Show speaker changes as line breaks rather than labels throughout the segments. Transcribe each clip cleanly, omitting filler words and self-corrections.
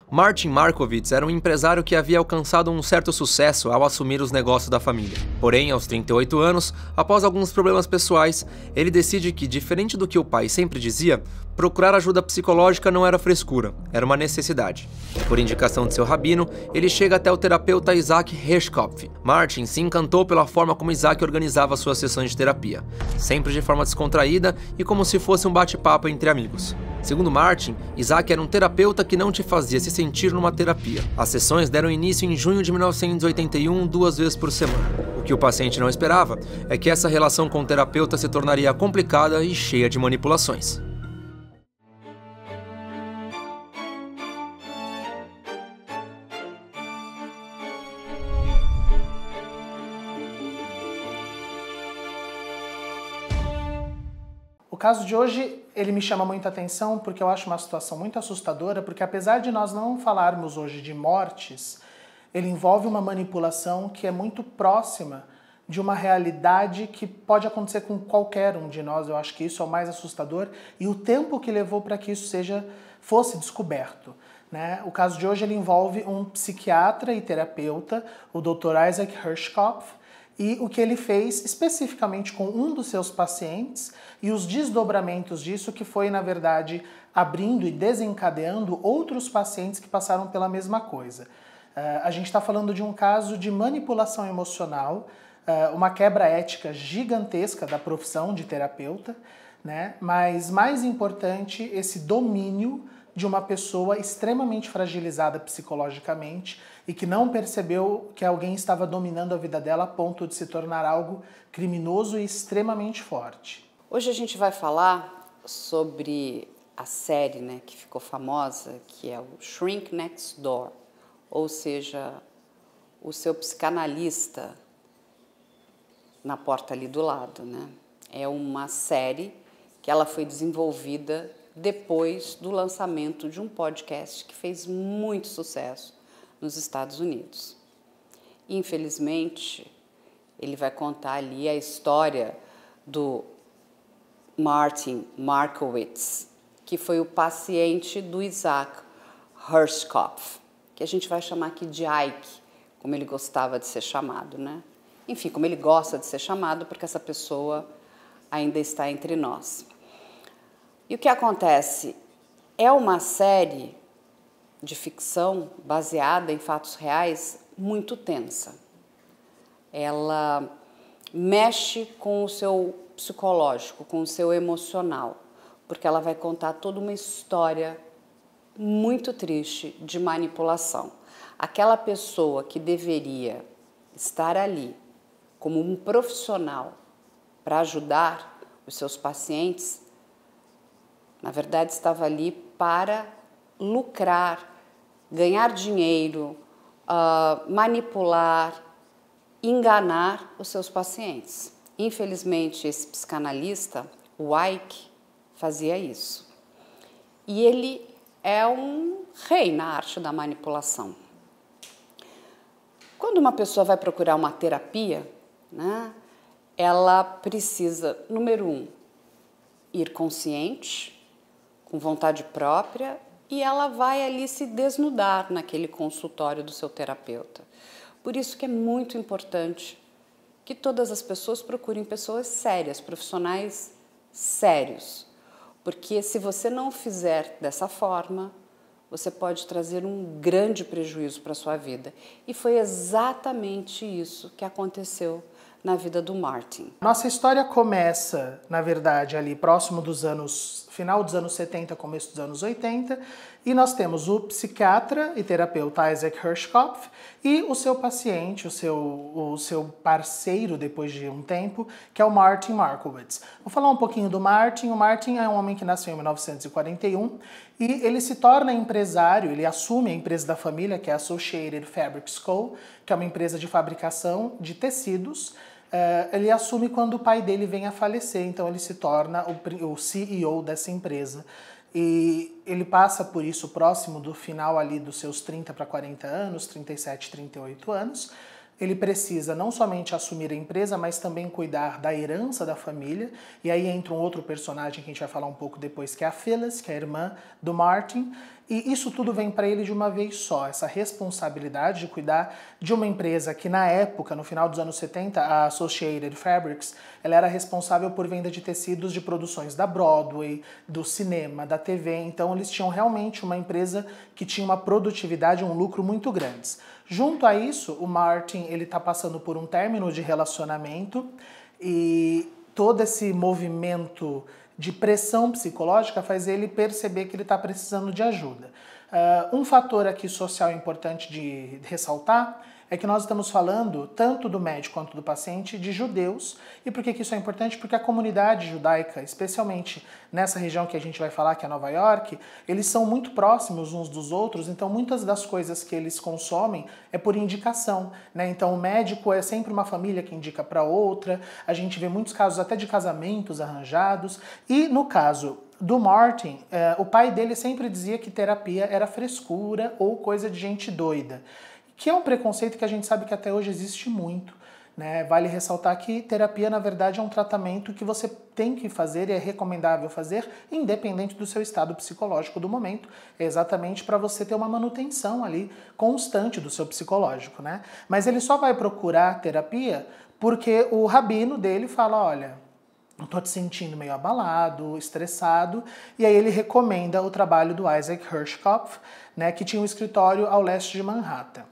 Martin Markowitz era um empresário que havia alcançado um certo sucesso ao assumir os negócios da família. Porém, aos 38 anos, após alguns problemas pessoais, ele decide que, diferente do que o pai sempre dizia, procurar ajuda psicológica não era frescura, era uma necessidade. Por indicação de seu rabino, ele chega até o terapeuta Isaac Hershkopf. Martin se encantou pela forma como Isaac organizava suas sessões de terapia, sempre de forma descontraída e como se fosse um bate-papo entre amigos. Segundo Martin, Isaac era um terapeuta que não te fazia se sentir numa terapia. As sessões deram início em junho de 1981, 2 vezes por semana. O que o paciente não esperava é que essa relação com o terapeuta se tornaria complicada e cheia de manipulações.
O caso de hoje, ele me chama muita atenção porque eu acho uma situação muito assustadora, porque apesar de nós não falarmos hoje de mortes, ele envolve uma manipulação que é muito próxima de uma realidade que pode acontecer com qualquer um de nós. Eu acho que isso é o mais assustador e o tempo que levou para que isso fosse descoberto. Né? O caso de hoje ele envolve um psiquiatra e terapeuta, o Dr. Isaac Hershkopf, e o que ele fez especificamente com um dos seus pacientes e os desdobramentos disso que foi, na verdade, abrindo e desencadeando outros pacientes que passaram pela mesma coisa. A gente está falando de um caso de manipulação emocional, uma quebra ética gigantesca da profissão de terapeuta, né? Mas mais importante, esse domínio de uma pessoa extremamente fragilizada psicologicamente e que não percebeu que alguém estava dominando a vida dela a ponto de se tornar algo criminoso e extremamente forte.
Hoje a gente vai falar sobre a série, né, que ficou famosa, que é o Shrink Next Door, ou seja, o seu psicanalista na porta ali do lado, né? É uma série que ela foi desenvolvida depois do lançamento de um podcast que fez muito sucesso nos Estados Unidos. Infelizmente, ele vai contar ali a história do Martin Markowitz, que foi o paciente do Isaac Hershkopf, que a gente vai chamar aqui de Ike, como ele gostava de ser chamado, né? Enfim, como ele gosta de ser chamado, porque essa pessoa ainda está entre nós. E o que acontece? É uma série de ficção baseada em fatos reais muito tensa. Ela mexe com o seu psicológico, com o seu emocional, porque ela vai contar toda uma história muito triste de manipulação. Aquela pessoa que deveria estar ali como um profissional para ajudar os seus pacientes, na verdade estava ali para lucrar, ganhar dinheiro, manipular, enganar os seus pacientes. Infelizmente, esse psicanalista, o Ike, fazia isso. E ele é um rei na arte da manipulação. Quando uma pessoa vai procurar uma terapia, né, ela precisa, número 1, ir consciente, com vontade própria, e ela vai ali se desnudar naquele consultório do seu terapeuta. Por isso que é muito importante que todas as pessoas procurem pessoas sérias, profissionais sérios, porque se você não fizer dessa forma, você pode trazer um grande prejuízo para a sua vida. E foi exatamente isso que aconteceu na vida do Martin.
Nossa história começa, na verdade, ali próximo dos final dos anos 70, começo dos anos 80, e nós temos o psiquiatra e terapeuta Isaac Hershkopf e o seu paciente, o seu parceiro depois de um tempo, que é o Martin Markowitz. Vou falar um pouquinho do Martin. O Martin é um homem que nasceu em 1941 e ele se torna empresário, ele assume a empresa da família, que é a Associated Fabrics Co., que é uma empresa de fabricação de tecidos. Ele assume quando o pai dele vem a falecer, então ele se torna o CEO dessa empresa. E ele passa por isso próximo do final ali dos seus 30 para 40 anos, 37, 38 anos. Ele precisa não somente assumir a empresa, mas também cuidar da herança da família. E aí entra um outro personagem que a gente vai falar um pouco depois, que é a Phyllis, que é a irmã do Martin. E isso tudo vem para ele de uma vez só, essa responsabilidade de cuidar de uma empresa que na época, no final dos anos 70, a Associated Fabrics, ela era responsável por venda de tecidos de produções da Broadway, do cinema, da TV, então eles tinham realmente uma empresa que tinha uma produtividade, um lucro muito grandes. Junto a isso, o Martin ele está passando por um término de relacionamento e todo esse movimento de pressão psicológica faz ele perceber que ele está precisando de ajuda. Um fator aqui social importante de ressaltar é que nós estamos falando, tanto do médico quanto do paciente, de judeus. E por que isso é importante? Porque a comunidade judaica, especialmente nessa região que a gente vai falar, que é Nova York, eles são muito próximos uns dos outros, então muitas das coisas que eles consomem é por indicação, né? Então o médico é sempre uma família que indica para outra, a gente vê muitos casos até de casamentos arranjados, e no caso do Martin, o pai dele sempre dizia que terapia era frescura ou coisa de gente doida, que é um preconceito que a gente sabe que até hoje existe muito, né? Vale ressaltar que terapia, na verdade, é um tratamento que você tem que fazer e é recomendável fazer, independente do seu estado psicológico do momento, é exatamente para você ter uma manutenção ali constante do seu psicológico, né? Mas ele só vai procurar terapia porque o rabino dele fala, olha, eu tô te sentindo meio abalado, estressado, e aí ele recomenda o trabalho do Isaac Hirschkopf, né, que tinha um escritório ao leste de Manhattan.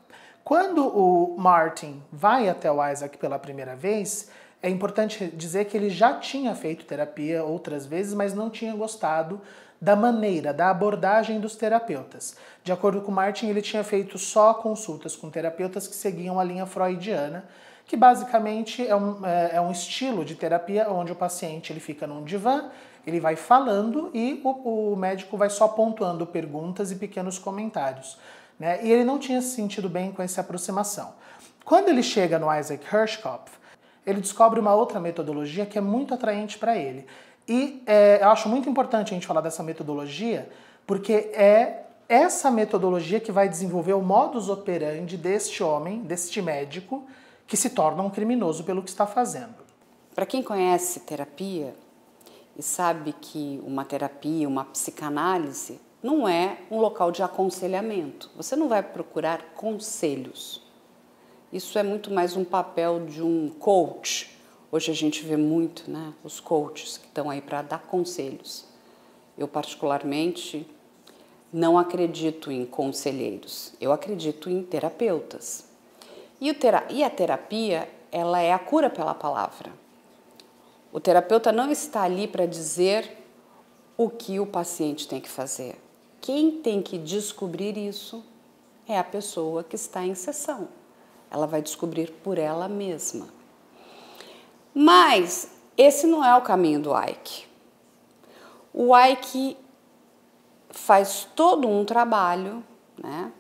Quando o Martin vai até o Isaac pela primeira vez, é importante dizer que ele já tinha feito terapia outras vezes, mas não tinha gostado da maneira, da abordagem dos terapeutas. De acordo com o Martin, ele tinha feito só consultas com terapeutas que seguiam a linha freudiana, que basicamente é um estilo de terapia onde o paciente ele fica num divã, ele vai falando e o médico vai só pontuando perguntas e pequenos comentários, né? E ele não tinha se sentido bem com essa aproximação. Quando ele chega no Isaac Hirschkopf, ele descobre uma outra metodologia que é muito atraente para ele. E eu acho muito importante a gente falar dessa metodologia, porque é essa metodologia que vai desenvolver o modus operandi deste homem, deste médico, que se torna um criminoso pelo que está fazendo.
Para quem conhece terapia e sabe que uma terapia, uma psicanálise, não é um local de aconselhamento. Você não vai procurar conselhos. Isso é muito mais um papel de um coach. Hoje a gente vê muito, né, os coaches que estão aí para dar conselhos. Eu, particularmente, não acredito em conselheiros. Eu acredito em terapeutas. E a terapia, ela é a cura pela palavra. O terapeuta não está ali para dizer o que o paciente tem que fazer. Quem tem que descobrir isso é a pessoa que está em sessão. Ela vai descobrir por ela mesma. Mas esse não é o caminho do Ike. O Ike faz todo um trabalho, né?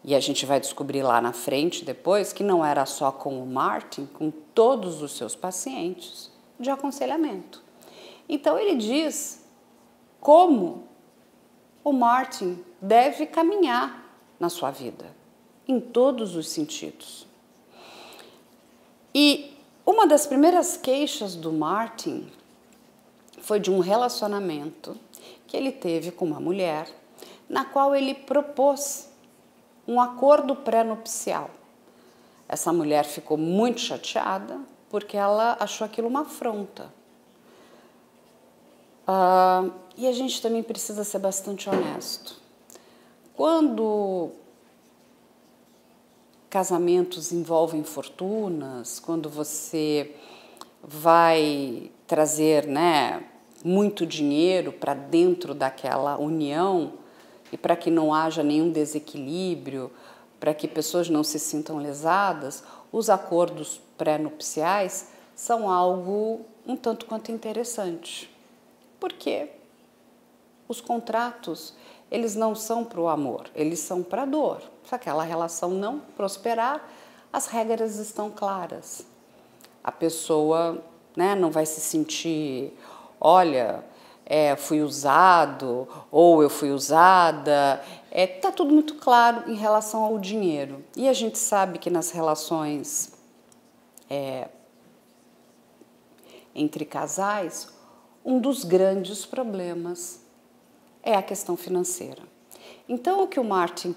E a gente vai descobrir lá na frente depois que não era só com o Martin, com todos os seus pacientes, de aconselhamento. Então ele diz como o Martin deve caminhar na sua vida, em todos os sentidos. E uma das primeiras queixas do Martin foi de um relacionamento que ele teve com uma mulher, na qual ele propôs um acordo pré-nupcial. Essa mulher ficou muito chateada porque ela achou aquilo uma afronta. E a gente também precisa ser bastante honesto. Quando casamentos envolvem fortunas, quando você vai trazer, né, muito dinheiro para dentro daquela união e para que não haja nenhum desequilíbrio, para que pessoas não se sintam lesadas, os acordos pré-nupciais são algo um tanto quanto interessante. Por quê? Os contratos, eles não são para o amor, eles são para a dor. Se aquela relação não prosperar, as regras estão claras. A pessoa, né, não vai se sentir, olha, fui usado ou eu fui usada. Tá tudo muito claro em relação ao dinheiro. E a gente sabe que nas relações entre casais, um dos grandes problemas é a questão financeira. Então, o que o Martin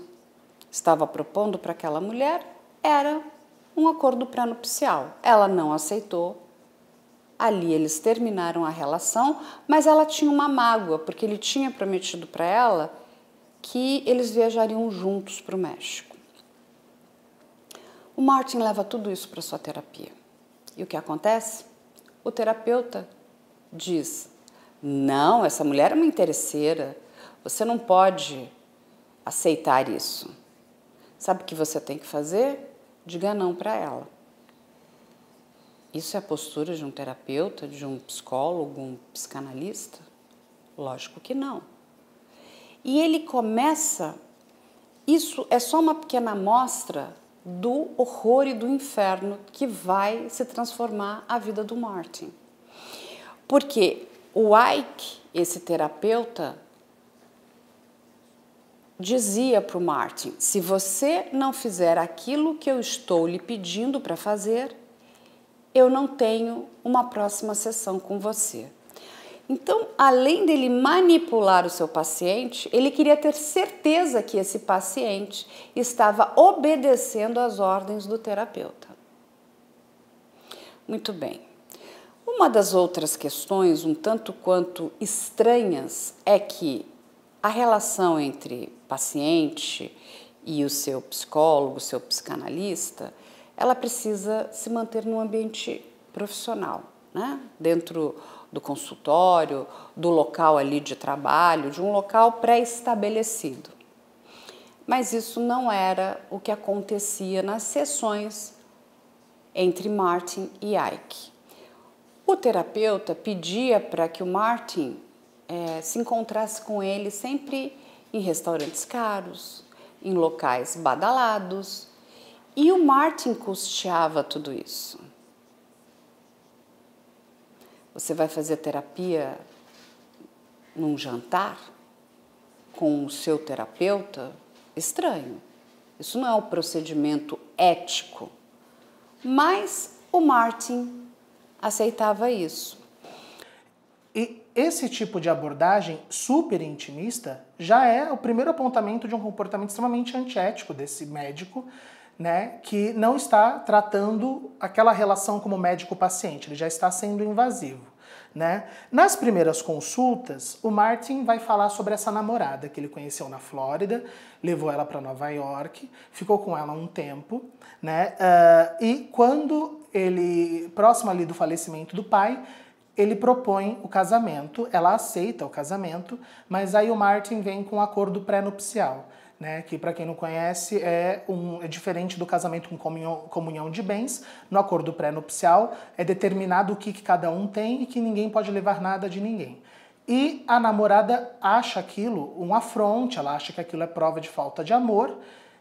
estava propondo para aquela mulher era um acordo pré-nupcial. Ela não aceitou. Ali eles terminaram a relação, mas ela tinha uma mágoa, porque ele tinha prometido para ela que eles viajariam juntos para o México. O Martin leva tudo isso para sua terapia. E o que acontece? O terapeuta diz: não, essa mulher é uma interesseira, você não pode aceitar isso. Sabe o que você tem que fazer? Diga não para ela. Isso é a postura de um terapeuta, de um psicólogo, um psicanalista? Lógico que não. E ele começa, isso é só uma pequena amostra do horror e do inferno que vai se transformar a vida do Martin. Porque o Ike, esse terapeuta, dizia para o Martin: se você não fizer aquilo que eu estou lhe pedindo para fazer, eu não tenho uma próxima sessão com você. Então, além dele manipular o seu paciente, ele queria ter certeza que esse paciente estava obedecendo às ordens do terapeuta. Muito bem. Uma das outras questões, um tanto quanto estranhas, é que a relação entre paciente e o seu psicólogo, o seu psicanalista, ela precisa se manter num ambiente profissional, né? Dentro do consultório, do local ali de trabalho, de um local pré-estabelecido. Mas isso não era o que acontecia nas sessões entre Martin e Ike. O terapeuta pedia para que o Martin se encontrasse com ele sempre em restaurantes caros, em locais badalados, e o Martin custeava tudo isso. Você vai fazer terapia num jantar com o seu terapeuta? Estranho. Isso não é um procedimento ético. Mas o Martin aceitava isso.
E esse tipo de abordagem super intimista já é o primeiro apontamento de um comportamento extremamente antiético desse médico, né, que não está tratando aquela relação como médico-paciente, ele já está sendo invasivo, né? Nas primeiras consultas, o Martin vai falar sobre essa namorada que ele conheceu na Flórida, levou ela para Nova York, ficou com ela um tempo, né? E quando ele, próximo ali do falecimento do pai, ele propõe o casamento, ela aceita o casamento, mas aí o Martin vem com um acordo pré-nupcial, né, que para quem não conhece é diferente do casamento com comunhão de bens. No acordo pré-nupcial é determinado o que cada um tem e que ninguém pode levar nada de ninguém. E a namorada acha aquilo um afronte, ela acha que aquilo é prova de falta de amor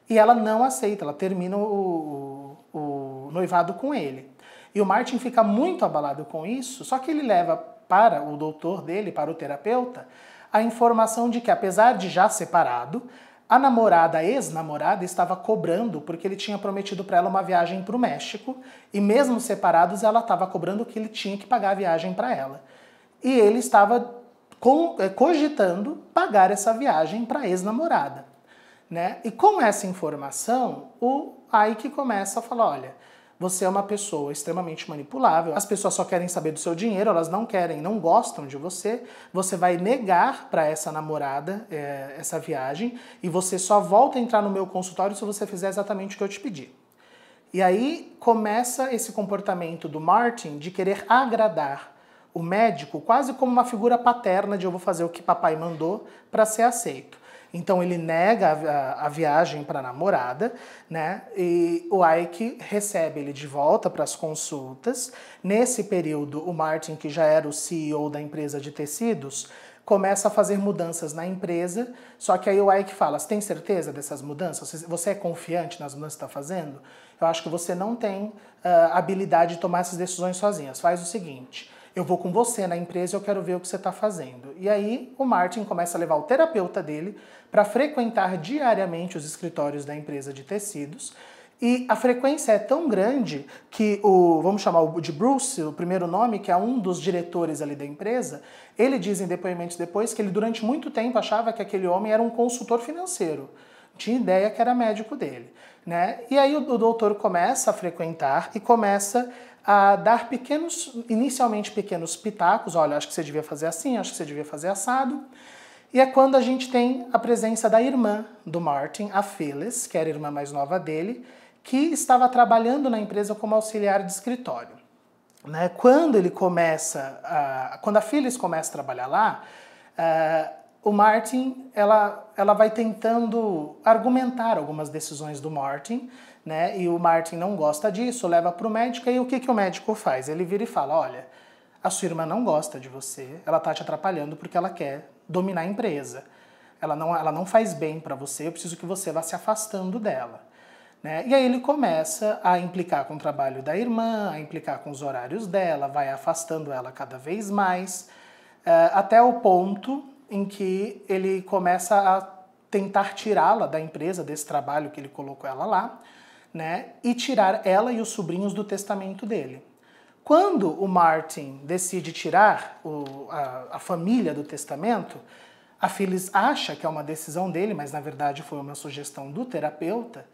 e ela não aceita, ela termina o noivado com ele. E o Martin fica muito abalado com isso, só que ele leva para o doutor dele, para o terapeuta, a informação de que, apesar de já separado, a namorada, a ex-namorada, estava cobrando porque ele tinha prometido para ela uma viagem para o México e mesmo separados ela estava cobrando que ele tinha que pagar a viagem para ela. E ele estava cogitando pagar essa viagem para a ex-namorada, né? E com essa informação, o Ike começa a falar: olha, você é uma pessoa extremamente manipulável, as pessoas só querem saber do seu dinheiro, elas não querem, não gostam de você, você vai negar para essa namorada essa viagem e você só volta a entrar no meu consultório se você fizer exatamente o que eu te pedi. E aí começa esse comportamento do Martin de querer agradar o médico quase como uma figura paterna de eu vou fazer o que papai mandou para ser aceito. Então ele nega a viagem para a namorada, né? E o Ike recebe ele de volta para as consultas. Nesse período, o Martin, que já era o CEO da empresa de tecidos, começa a fazer mudanças na empresa, só que aí o Ike fala: você tem certeza dessas mudanças? Você é confiante nas mudanças que está fazendo? Eu acho que você não tem habilidade de tomar essas decisões sozinhas. Faz o seguinte: eu vou com você na empresa e eu quero ver o que você está fazendo. E aí o Martin começa a levar o terapeuta dele para frequentar diariamente os escritórios da empresa de tecidos E a frequência é tão grande que vamos chamar o de Bruce, o primeiro nome, que é um dos diretores ali da empresa, ele diz em depoimentos depois que ele durante muito tempo achava que aquele homem era um consultor financeiro. Não tinha ideia que era médico dele, né? E aí o doutor começa a frequentar e começa a dar inicialmente pequenos pitacos, olha, acho que você devia fazer assim, acho que você devia fazer assado. E é quando a gente tem a presença da irmã do Martin, a Phyllis, que era a irmã mais nova dele, que estava trabalhando na empresa como auxiliar de escritório. Né? Quando a Phyllis começa a trabalhar lá, o Martin, ela vai tentando argumentar algumas decisões do Martin, né? E o Martin não gosta disso, leva para o médico, e o que o médico faz? Ele vira e fala, olha, a sua irmã não gosta de você, ela está te atrapalhando porque ela quer dominar a empresa. Ela não faz bem para você, eu preciso que você vá se afastando dela. Né? E aí ele começa a implicar com o trabalho da irmã, a implicar com os horários dela, vai afastando ela cada vez mais, até o ponto em que ele começa a tentar tirá-la da empresa, desse trabalho que ele colocou ela lá, né? E tirar ela e os sobrinhos do testamento dele. Quando o Martin decide tirar a família do testamento, a Phyllis acha que é uma decisão dele, mas na verdade foi uma sugestão do terapeuta.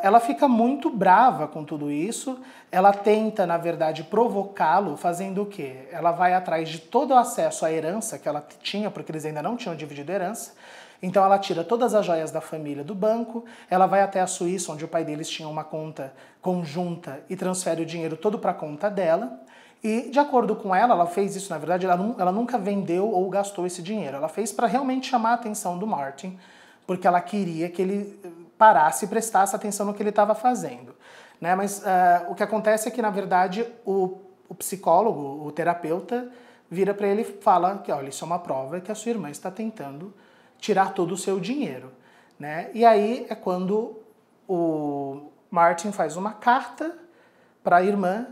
Ela fica muito brava com tudo isso, ela tenta, na verdade, provocá-lo, fazendo o quê? Ela vai atrás de todo o acesso à herança que ela tinha, porque eles ainda não tinham dividido a herança, então ela tira todas as joias da família do banco, ela vai até a Suíça, onde o pai deles tinha uma conta conjunta, e transfere o dinheiro todo para a conta dela, e de acordo com ela fez isso, na verdade, ela nunca vendeu ou gastou esse dinheiro, ela fez para realmente chamar a atenção do Martin, porque ela queria que ele parasse e prestasse atenção no que ele estava fazendo. Né? Mas o que acontece é que, na verdade, o psicólogo, o terapeuta, vira para ele e fala que, olha, isso é uma prova que a sua irmã está tentando tirar todo o seu dinheiro. Né? E aí é quando o Martin faz uma carta para a irmã,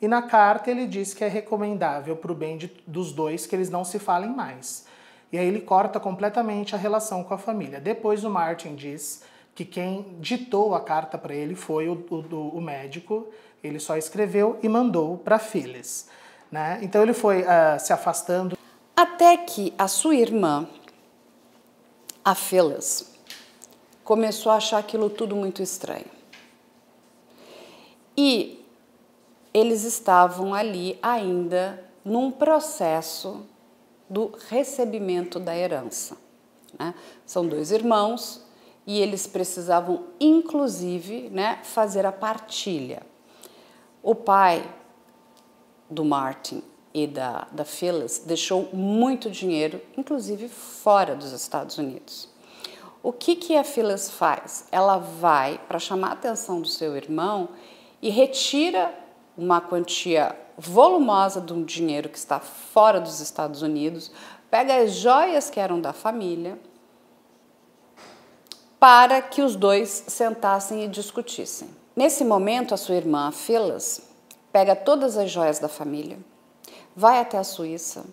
e na carta ele diz que é recomendável para o bem dos dois que eles não se falem mais. E aí ele corta completamente a relação com a família. Depois o Martin diz que quem ditou a carta para ele foi o médico, ele só escreveu e mandou para Phyllis. Né? Então ele foi se afastando.
Até que a sua irmã, a Phyllis, começou a achar aquilo tudo muito estranho. E eles estavam ali ainda num processo do recebimento da herança. Né? São dois irmãos e eles precisavam, inclusive, né, fazer a partilha. O pai do Martin e da Phyllis deixou muito dinheiro, inclusive fora dos Estados Unidos. O que a Phyllis faz? Ela vai para chamar a atenção do seu irmão e retira uma quantia volumosa de um dinheiro que está fora dos Estados Unidos, pega as joias que eram da família, para que os dois sentassem e discutissem. Nesse momento, a sua irmã, a Phyllis, pega todas as joias da família, vai até a Suíça,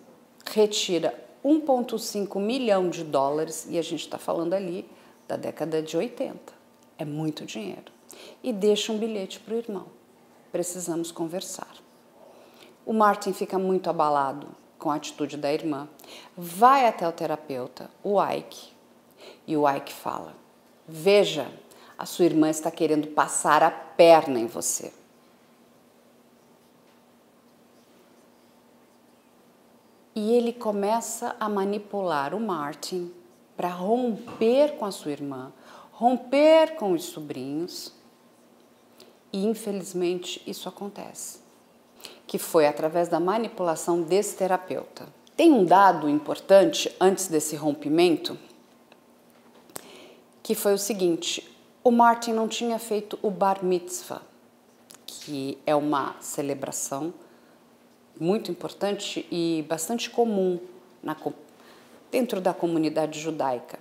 retira 1,5 milhão de dólares, e a gente está falando ali da década de 80, é muito dinheiro, e deixa um bilhete para o irmão. Precisamos conversar. O Martin fica muito abalado com a atitude da irmã, vai até o terapeuta, o Ike, e o Ike fala: veja, a sua irmã está querendo passar a perna em você. E ele começa a manipular o Martin para romper com a sua irmã, romper com os sobrinhos. E, infelizmente, isso acontece, que foi através da manipulação desse terapeuta. Tem um dado importante antes desse rompimento, que foi o seguinte: o Martin não tinha feito o Bar Mitzvah, que é uma celebração muito importante e bastante comum dentro da comunidade judaica.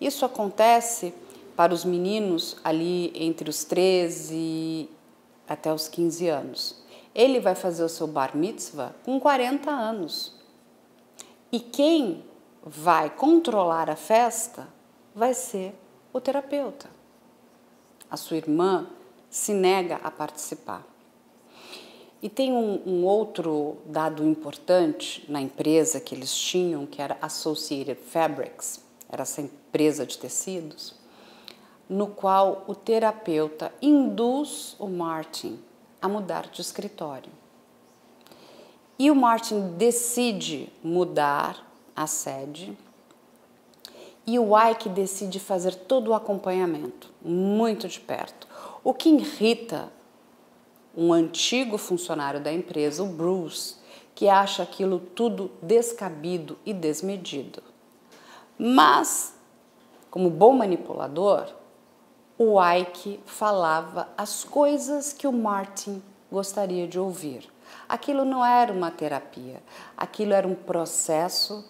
Isso acontece para os meninos ali entre os 13 até os 15 anos. Ele vai fazer o seu Bar Mitzvah com 40 anos. E quem vai controlar a festa vai ser o terapeuta. a sua irmã, se nega a participar. E tem um outro dado importante na empresa que eles tinham, que era Associated Fabrics, era essa empresa de tecidos, no qual o terapeuta induz o Martin a mudar de escritório. E o Martin decide mudar a sede e o Ike decide fazer todo o acompanhamento, muito de perto. O que irrita um antigo funcionário da empresa, o Bruce, que acha aquilo tudo descabido e desmedido. Mas, como bom manipulador, o Ike falava as coisas que o Martin gostaria de ouvir. Aquilo não era uma terapia, aquilo era um processo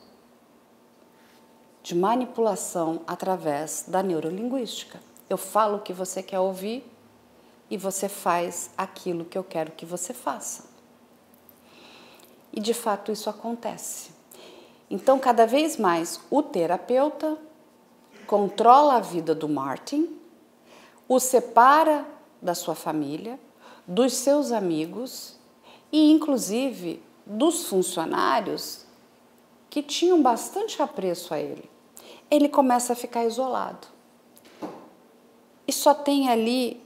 de manipulação através da neurolinguística. Eu falo o que você quer ouvir e você faz aquilo que eu quero que você faça. E de fato isso acontece. Então, cada vez mais, o terapeuta controla a vida do Martin, o separa da sua família, dos seus amigos e, inclusive, dos funcionários que tinham bastante apreço a ele. Ele começa a ficar isolado. E só tem ali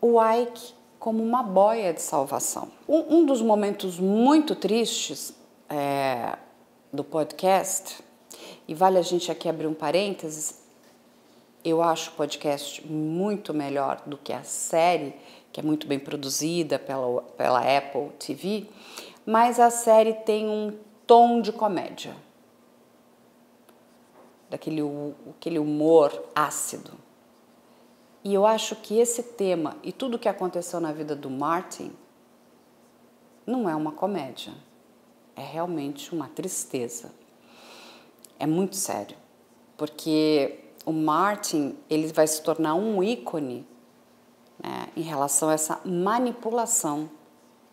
o Ike como uma boia de salvação. Um dos momentos muito tristes do podcast, e vale a gente aqui abrir um parênteses, eu acho o podcast muito melhor do que a série, que é muito bem produzida pela Apple TV, mas a série tem um tom de comédia, aquele humor ácido. E eu acho que esse tema e tudo o que aconteceu na vida do Martin não é uma comédia, é realmente uma tristeza. É muito sério, porque o Martin ele vai se tornar um ícone, né, em relação a essa manipulação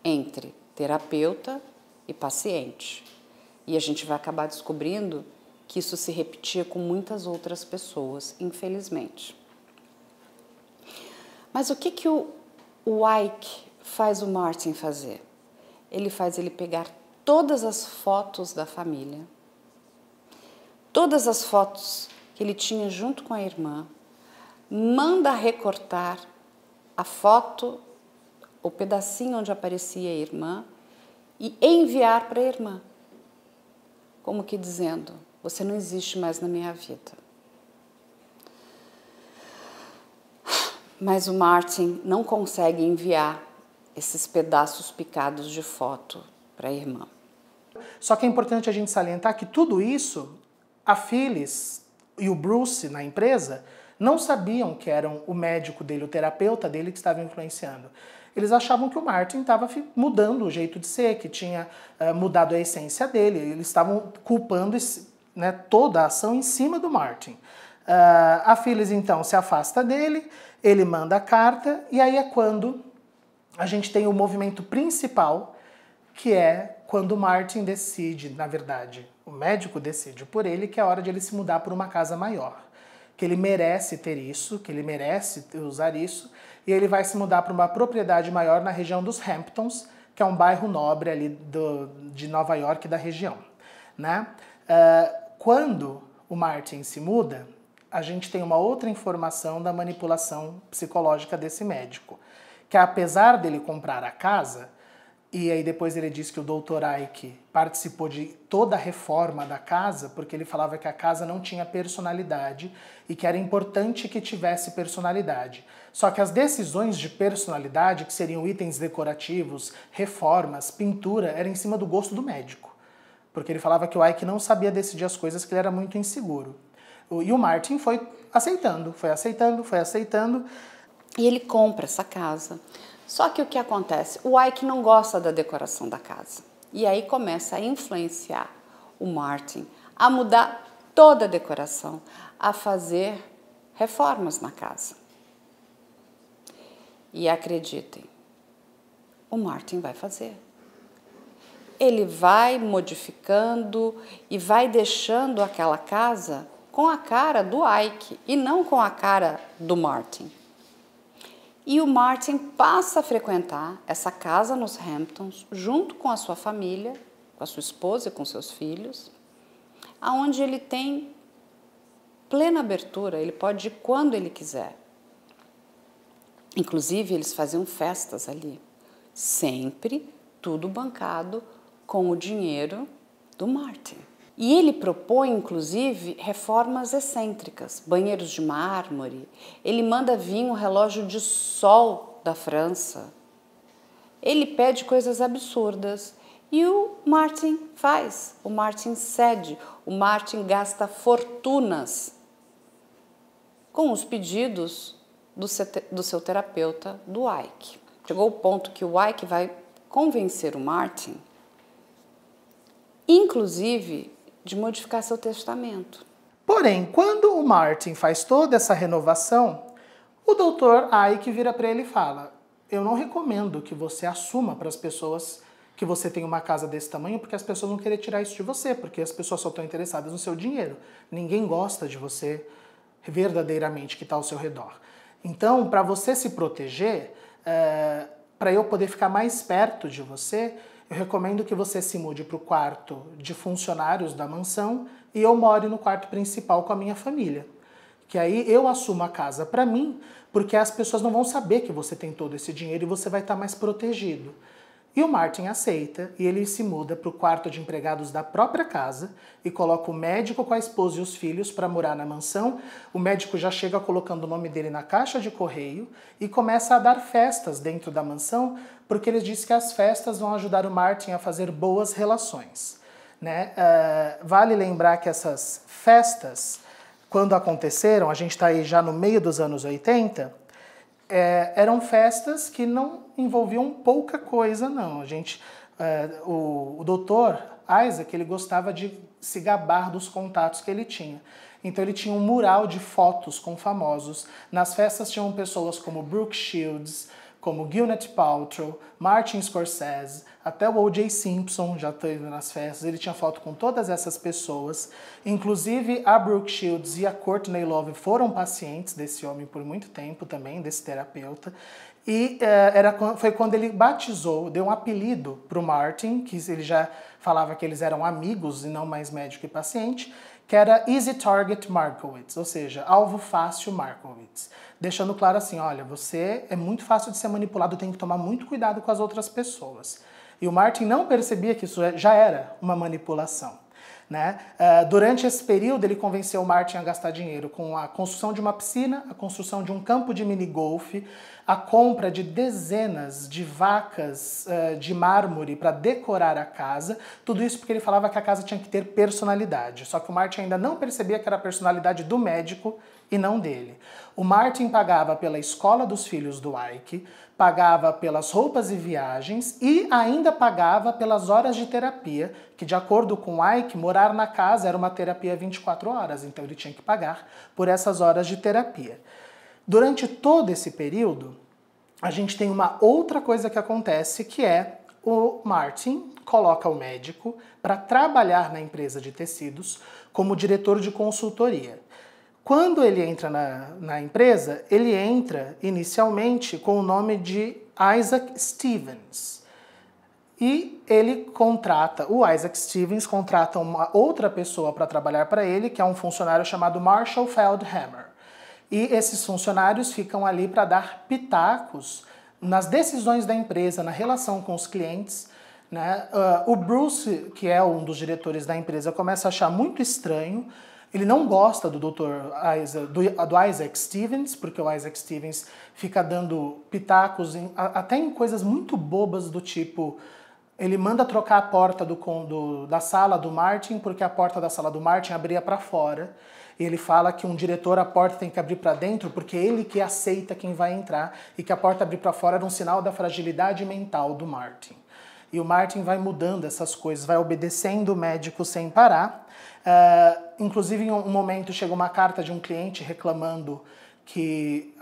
entre terapeuta e paciente. E a gente vai acabar descobrindo que isso se repetia com muitas outras pessoas, infelizmente. Mas o que o Ike faz o Martin fazer? Ele faz ele pegar todas as fotos da família, todas as fotos que ele tinha junto com a irmã, manda recortar a foto, o pedacinho onde aparecia a irmã e enviar para a irmã, como que dizendo, você não existe mais na minha vida. Mas o Martin não consegue enviar esses pedaços picados de foto para a irmã.
Só que é importante a gente salientar que tudo isso, a Phyllis e o Bruce na empresa não sabiam que eram o médico dele, o terapeuta dele que estava influenciando. Eles achavam que o Martin estava mudando o jeito de ser, que tinha mudado a essência dele. Eles estavam culpando né, toda a ação em cima do Martin. A Phyllis, então, se afasta dele, ele manda a carta, e aí é quando a gente tem o movimento principal, que é quando o Martin decide, na verdade, o médico decide por ele que é hora de ele se mudar para uma casa maior, que ele merece ter isso, que ele merece usar isso, e ele vai se mudar para uma propriedade maior na região dos Hamptons, que é um bairro nobre ali de Nova York, da região, né? Quando o Martin se muda, a gente tem uma outra informação da manipulação psicológica desse médico, que apesar dele comprar a casa, e aí depois ele diz que o Dr. Ike participou de toda a reforma da casa, porque ele falava que a casa não tinha personalidade e que era importante que tivesse personalidade. Só que as decisões de personalidade, que seriam itens decorativos, reformas, pintura, era em cima do gosto do médico. Porque ele falava que o Ike não sabia decidir as coisas, que ele era muito inseguro. E o Martin foi aceitando.
E ele compra essa casa. Só que o que acontece? O Ike não gosta da decoração da casa. E aí começa a influenciar o Martin a mudar toda a decoração, a fazer reformas na casa. E acreditem, o Martin vai fazer. Ele vai modificando e vai deixando aquela casa com a cara do Ike e não com a cara do Martin. E o Martin passa a frequentar essa casa nos Hamptons, junto com a sua família, com a sua esposa e com seus filhos, aonde ele tem plena abertura, ele pode ir quando ele quiser. Inclusive, eles faziam festas ali, sempre tudo bancado com o dinheiro do Martin. E ele propõe, inclusive, reformas excêntricas, banheiros de mármore. Ele manda vir um relógio de sol da França. Ele pede coisas absurdas. E o Martin faz, o Martin cede, o Martin gasta fortunas com os pedidos do seu terapeuta, do Ike. Chegou o ponto que o Ike vai convencer o Martin, inclusive, de modificar seu testamento.
Porém, quando o Martin faz toda essa renovação, o Dr. Ike vira para ele e fala: eu não recomendo que você assuma para as pessoas que você tem uma casa desse tamanho, porque as pessoas vão querer tirar isso de você, porque as pessoas só estão interessadas no seu dinheiro. Ninguém gosta de você verdadeiramente que está ao seu redor. Então, para você se proteger, para eu poder ficar mais perto de você, eu recomendo que você se mude para o quarto de funcionários da mansão e eu more no quarto principal com a minha família. Que aí eu assumo a casa para mim, porque as pessoas não vão saber que você tem todo esse dinheiro e você vai estar mais protegido. E o Martin aceita e ele se muda para o quarto de empregados da própria casa e coloca o médico com a esposa e os filhos para morar na mansão. O médico já chega colocando o nome dele na caixa de correio e começa a dar festas dentro da mansão, porque ele diz que as festas vão ajudar o Martin a fazer boas relações, né? Vale lembrar que essas festas, quando aconteceram, a gente está aí já no meio dos anos 80, eram festas que não envolviam pouca coisa, não. O doutor Isaac, ele gostava de se gabar dos contatos que ele tinha. Então ele tinha um mural de fotos com famosos. Nas festas tinham pessoas como Brooke Shields, como Gwyneth Paltrow, Martin Scorsese, até o O.J. Simpson já esteve nas festas. Ele tinha foto com todas essas pessoas. Inclusive a Brooke Shields e a Courtney Love foram pacientes desse homem por muito tempo também, desse terapeuta. E foi quando ele batizou, deu um apelido para o Martin, que ele já falava que eles eram amigos e não mais médico e paciente, que era Easy Target Markowitz, ou seja, alvo fácil Markowitz. Deixando claro assim, olha, você é muito fácil de ser manipulado, tem que tomar muito cuidado com as outras pessoas. E o Martin não percebia que isso já era uma manipulação, né? Durante esse período, ele convenceu o Martin a gastar dinheiro com a construção de uma piscina, a construção de um campo de minigolfe, a compra de dezenas de vacas de mármore para decorar a casa, tudo isso porque ele falava que a casa tinha que ter personalidade. Só que o Martin ainda não percebia que era a personalidade do médico e não dele. O Martin pagava pela escola dos filhos do Ike, pagava pelas roupas e viagens e ainda pagava pelas horas de terapia, que de acordo com o Ike, morar na casa era uma terapia 24 horas, então ele tinha que pagar por essas horas de terapia. Durante todo esse período, a gente tem uma outra coisa que acontece, que é o Martin coloca o médico para trabalhar na empresa de tecidos como diretor de consultoria. Quando ele entra na empresa, ele entra inicialmente com o nome de Isaac Stevens. E o Isaac Stevens contrata uma outra pessoa para trabalhar para ele, que é um funcionário chamado Marshall Feldhammer. E esses funcionários ficam ali para dar pitacos nas decisões da empresa, na relação com os clientes, né? O Bruce, que é um dos diretores da empresa, começa a achar muito estranho. Ele não gosta do Isaac Stevens, porque o Isaac Stevens fica dando pitacos até em coisas muito bobas do tipo... Ele manda trocar a porta da sala do Martin, porque a porta da sala do Martin abria para fora. E ele fala que um diretor, a porta tem que abrir para dentro, porque é ele que aceita quem vai entrar, e que a porta abrir para fora era um sinal da fragilidade mental do Martin. E o Martin vai mudando essas coisas, vai obedecendo o médico sem parar. Inclusive, em um momento, chega uma carta de um cliente reclamando que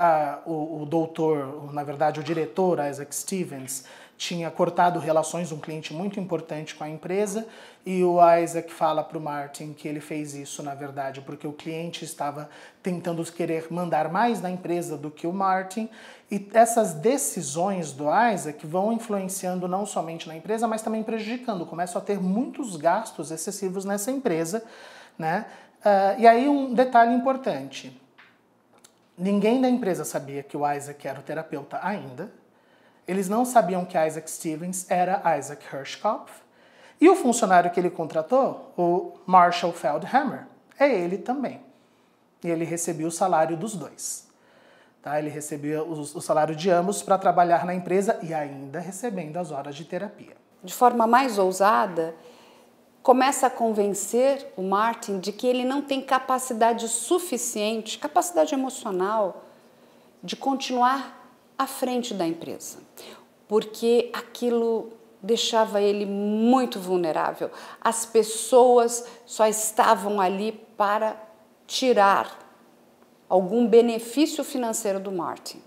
o doutor, na verdade o diretor, Isaac Stevens, tinha cortado relações, um cliente muito importante com a empresa, e o Isaac fala para o Martin que ele fez isso, na verdade, porque o cliente estava tentando querer mandar mais na empresa do que o Martin, e essas decisões do Isaac vão influenciando não somente na empresa, mas também prejudicando, começam a ter muitos gastos excessivos nessa empresa, né? E aí um detalhe importante, ninguém da empresa sabia que o Isaac era o terapeuta ainda. Eles não sabiam que Isaac Stevens era Isaac Hirschkopf. E o funcionário que ele contratou, o Marshall Feldhammer, é ele também. E ele recebia o salário dos dois. Tá? Ele recebia o salário de ambos para trabalhar na empresa e ainda recebendo as horas de terapia.
De forma mais ousada, começa a convencer o Martin de que ele não tem capacidade suficiente, capacidade emocional, de continuar à frente da empresa, porque aquilo deixava ele muito vulnerável. As pessoas só estavam ali para tirar algum benefício financeiro do Martin.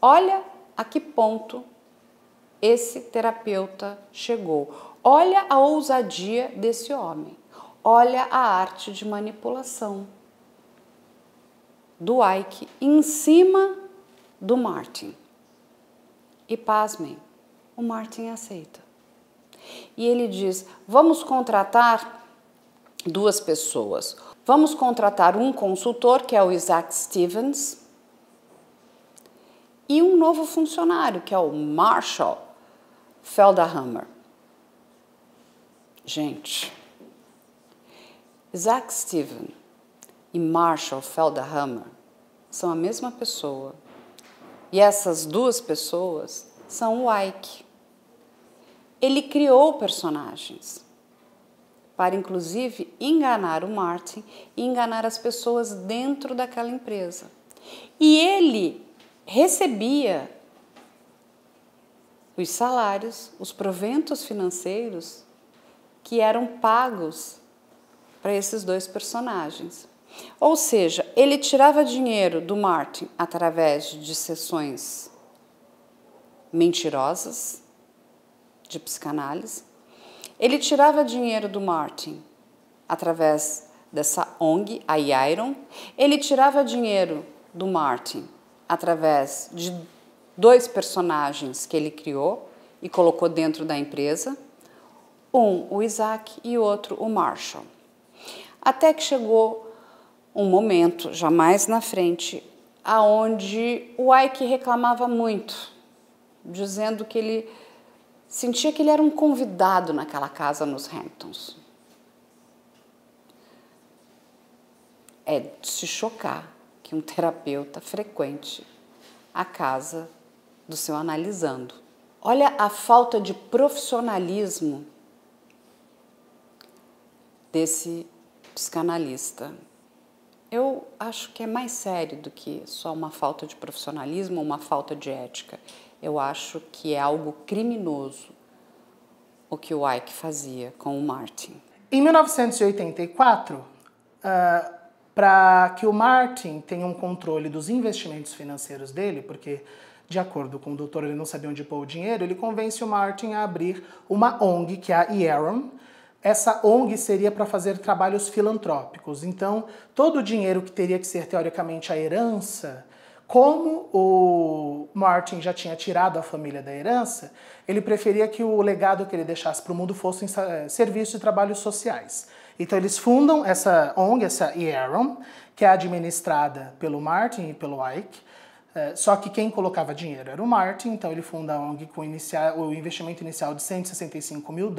Olha a que ponto esse terapeuta chegou. Olha a ousadia desse homem. Olha a arte de manipulação do Ike em cima do Martin. E pasmem, o Martin aceita. E ele diz, vamos contratar duas pessoas. Vamos contratar um consultor, que é o Isaac Stevens, e um novo funcionário, que é o Marshall Feldhammer. Gente, Isaac Stevens e Marshall Feldhammer são a mesma pessoa. E essas duas pessoas são o Ike. Ele criou personagens para, inclusive, enganar o Martin e enganar as pessoas dentro daquela empresa. E ele recebia os salários, os proventos financeiros que eram pagos para esses dois personagens. Ou seja, ele tirava dinheiro do Martin através de sessões mentirosas de psicanálise. Ele tirava dinheiro do Martin através dessa ONG, a Iron. Ele tirava dinheiro do Martin através de dois personagens que ele criou e colocou dentro da empresa. Um, o Isaac, e outro, o Marshall. Até que chegou um momento, já mais na frente, aonde o Ike reclamava muito, dizendo que ele sentia que ele era um convidado naquela casa nos Hamptons. É de se chocar que um terapeuta frequente a casa do seu analisando. Olha a falta de profissionalismo desse psicanalista. Eu acho que é mais sério do que só uma falta de profissionalismo ou uma falta de ética. Eu acho que é algo criminoso o que o Ike fazia com o Martin.
Em 1984, para que o Martin tenha um controle dos investimentos financeiros dele, porque, de acordo com o doutor, ele não sabia onde pôr o dinheiro, ele convence o Martin a abrir uma ONG, que é a IARON. Essa ONG seria para fazer trabalhos filantrópicos. Então, todo o dinheiro que teria que ser, teoricamente, a herança, como o Martin já tinha tirado a família da herança, ele preferia que o legado que ele deixasse para o mundo fossem serviços e trabalhos sociais. Então, eles fundam essa ONG, essa IARON, que é administrada pelo Martin e pelo Ike. Só que quem colocava dinheiro era o Martin, então ele funda a ONG com o investimento inicial de $165 mil.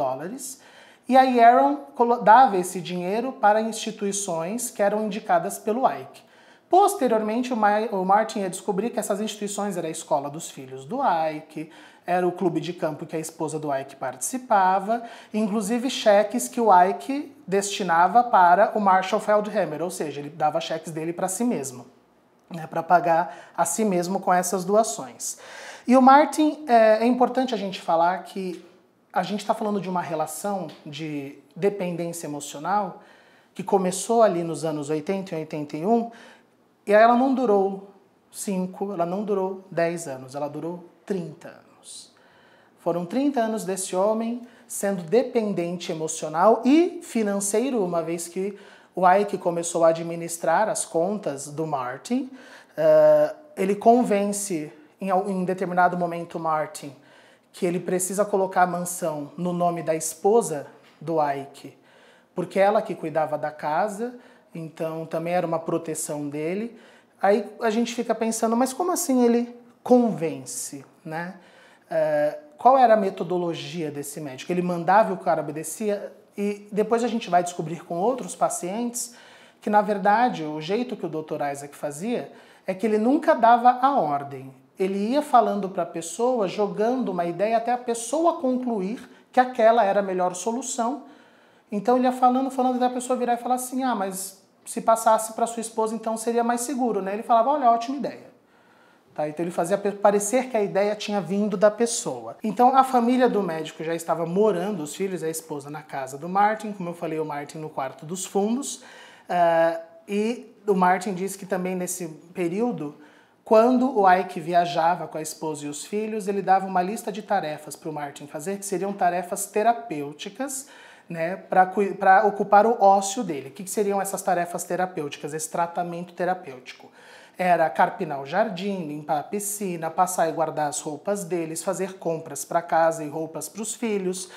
E a IARON dava esse dinheiro para instituições que eram indicadas pelo Ike. Posteriormente, o Martin ia descobrir que essas instituições eram a escola dos filhos do Ike, era o clube de campo que a esposa do Ike participava, inclusive cheques que o Ike destinava para o Marshall Feldhammer, ou seja, ele dava cheques dele para si mesmo, né, para pagar a si mesmo com essas doações. E o Martin, é importante a gente falar que a gente está falando de uma relação de dependência emocional que começou ali nos anos 80 e 81 e ela não durou 5, ela não durou 10 anos, ela durou 30 anos. Foram 30 anos desse homem sendo dependente emocional e financeiro, uma vez que o Ike começou a administrar as contas do Martin. Ele convence, em determinado momento, o Martin que ele precisa colocar a mansão no nome da esposa do Ike, porque ela que cuidava da casa, então também era uma proteção dele. Aí a gente fica pensando, mas como assim ele convence, né? Qual era a metodologia desse médico? Ele mandava e o cara obedecia? E depois a gente vai descobrir com outros pacientes que, na verdade, o jeito que o Dr. Isaac fazia é que ele nunca dava a ordem. Ele ia falando para a pessoa, jogando uma ideia até a pessoa concluir que aquela era a melhor solução. Então ele ia falando, até a pessoa virar e falar assim, mas se passasse para sua esposa então seria mais seguro, né? Ele falava, olha, ótima ideia. Tá? Então ele fazia parecer que a ideia tinha vindo da pessoa. Então a família do médico já estava morando, os filhos e a esposa, na casa do Martin, como eu falei, o Martin no quarto dos fundos. E o Martin disse que também nesse período, quando o Ike viajava com a esposa e os filhos, ele dava uma lista de tarefas para o Martin fazer, que seriam tarefas terapêuticas, né, para ocupar o ócio dele. O que seriam essas tarefas terapêuticas, esse tratamento terapêutico? Era carpinar o jardim, limpar a piscina, passar e guardar as roupas deles, fazer compras para casa e roupas para os filhos.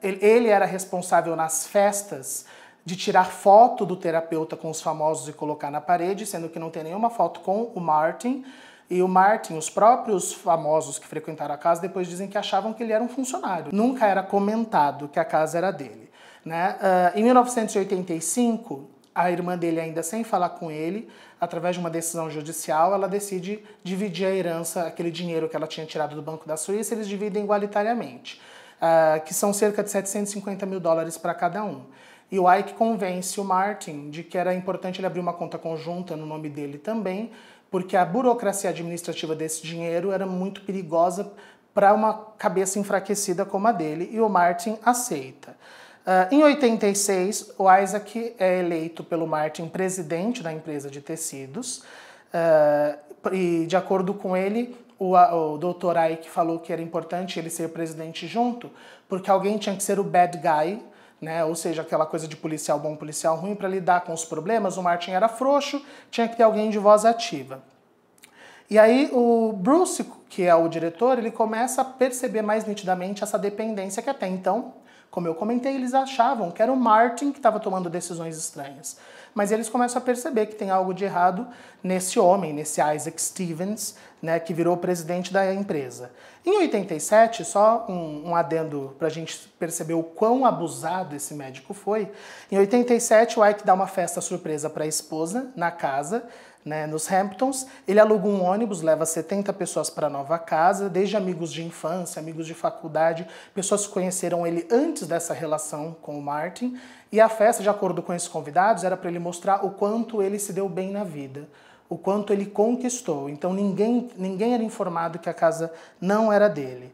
Ele era responsável nas festas de tirar foto do terapeuta com os famosos e colocar na parede, sendo que não tem nenhuma foto com o Martin. E o Martin, os próprios famosos que frequentaram a casa, depois dizem que achavam que ele era um funcionário. Nunca era comentado que a casa era dele, né? Em 1985, a irmã dele, ainda sem falar com ele, através de uma decisão judicial, ela decide dividir a herança, aquele dinheiro que ela tinha tirado do Banco da Suíça, eles dividem igualitariamente, que são cerca de 750 mil dólares para cada um. E o Ike convence o Martin de que era importante ele abrir uma conta conjunta no nome dele também, porque a burocracia administrativa desse dinheiro era muito perigosa para uma cabeça enfraquecida como a dele, e o Martin aceita. Em 86, o Isaac é eleito pelo Martin presidente da empresa de tecidos, e de acordo com ele, o Dr. Ike falou que era importante ele ser presidente junto, porque alguém tinha que ser o bad guy, né? Ou seja, aquela coisa de policial bom, policial ruim, para lidar com os problemas. O Martin era frouxo, tinha que ter alguém de voz ativa. E aí o Bruce, que é o diretor, ele começa a perceber mais nitidamente essa dependência que até então, como eu comentei, eles achavam que era o Martin que estava tomando decisões estranhas. Mas eles começam a perceber que tem algo de errado nesse homem, nesse Isaac Stevens, né, que virou presidente da empresa. Em 87, só um adendo para a gente perceber o quão abusado esse médico foi, em 87 o Ike dá uma festa surpresa para a esposa na casa, né, nos Hamptons. Ele aluga um ônibus, leva 70 pessoas para a nova casa, desde amigos de infância, amigos de faculdade, pessoas que conheceram ele antes dessa relação com o Martin. E a festa, de acordo com esses convidados, era para ele mostrar o quanto ele se deu bem na vida, o quanto ele conquistou. Então ninguém era informado que a casa não era dele.